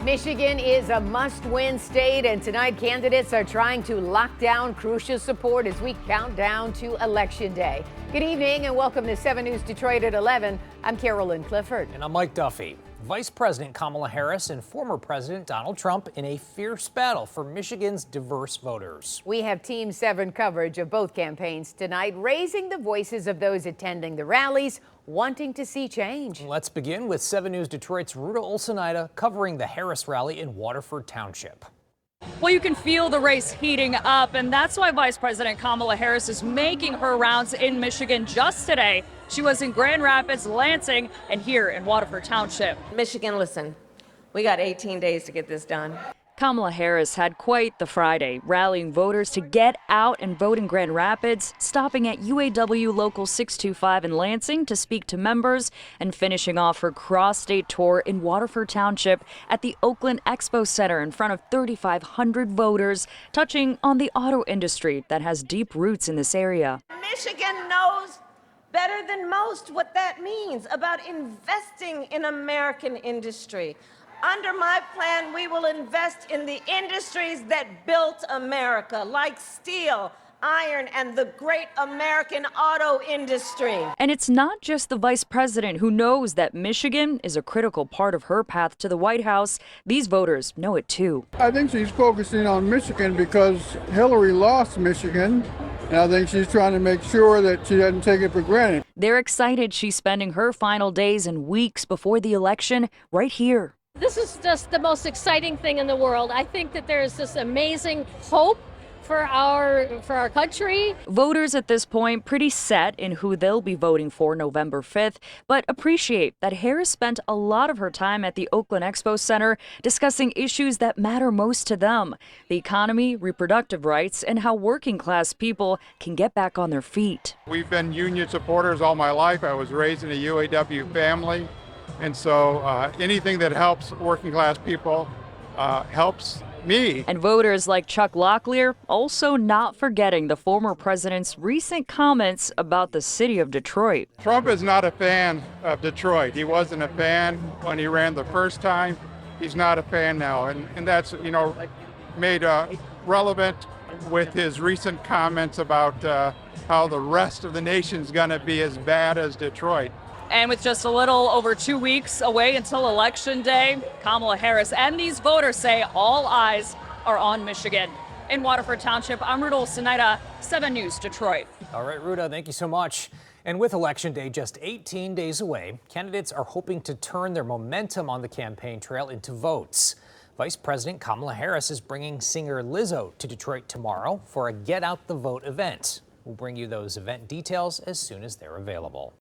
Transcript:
Michigan is a must-win state, and tonight candidates are trying to lock down crucial support as we count down to Election Day. Good evening and welcome to 7 News Detroit at 11. I'm Carolyn Clifford. And I'm Mike Duffy. Vice President Kamala Harris and former President Donald Trump in a fierce battle for Michigan's diverse voters. We have Team 7 coverage of both campaigns tonight, raising the voices of those attending the rallies, wanting to see change. Let's begin with 7 News Detroit's Ruta Olsenida covering the Harris rally in Waterford Township. Well, you can feel the race heating up, and that's why Vice President Kamala Harris is making her rounds in Michigan just today. She was in Grand Rapids, Lansing, and here in Waterford Township. Michigan, listen, we got 18 days to get this done. Kamala Harris had quite the Friday, rallying voters to get out and vote in Grand Rapids, stopping at UAW Local 625 in Lansing to speak to members, and finishing off her cross-state tour in Waterford Township at the Oakland Expo Center in front of 3,500 voters, touching on the auto industry that has deep roots in this area. Michigan knows better than most what that means about investing in American industry. Under my plan, we will invest in the industries that built America, like steel, iron, and the great American auto industry. And it's not just the vice president who knows that Michigan is a critical part of her path to the White House. These voters know it too. I think she's focusing on Michigan because Hillary lost Michigan. And I think she's trying to make sure that she doesn't take it for granted. They're excited she's spending her final days and weeks before the election right here. This is just the most exciting thing in the world. I think that there's this amazing hope for our country. Voters at this point pretty set in who they'll be voting for November 5th, but appreciate that Harris spent a lot of her time at the Oakland Expo Center discussing issues that matter most to them: the economy, reproductive rights, and how working class people can get back on their feet. We've been union supporters all my life. I was raised in a UAW family. And so anything that helps working class people helps me. And voters like Chuck Locklear also not forgetting the former president's recent comments about the city of Detroit. Trump is not a fan of Detroit. He wasn't a fan when he ran the first time. He's not a fan now. And that's, made relevant with his recent comments about how the rest of the nation's going to be as bad as Detroit. And with just a little over 2 weeks away until Election Day, Kamala Harris and these voters say all eyes are on Michigan. In Waterford Township, I'm Ruta Olsenida, 7 News Detroit. All right, Ruta, thank you so much. And with Election Day just 18 days away, candidates are hoping to turn their momentum on the campaign trail into votes. Vice President Kamala Harris is bringing singer Lizzo to Detroit tomorrow for a Get Out the Vote event. We'll bring you those event details as soon as they're available.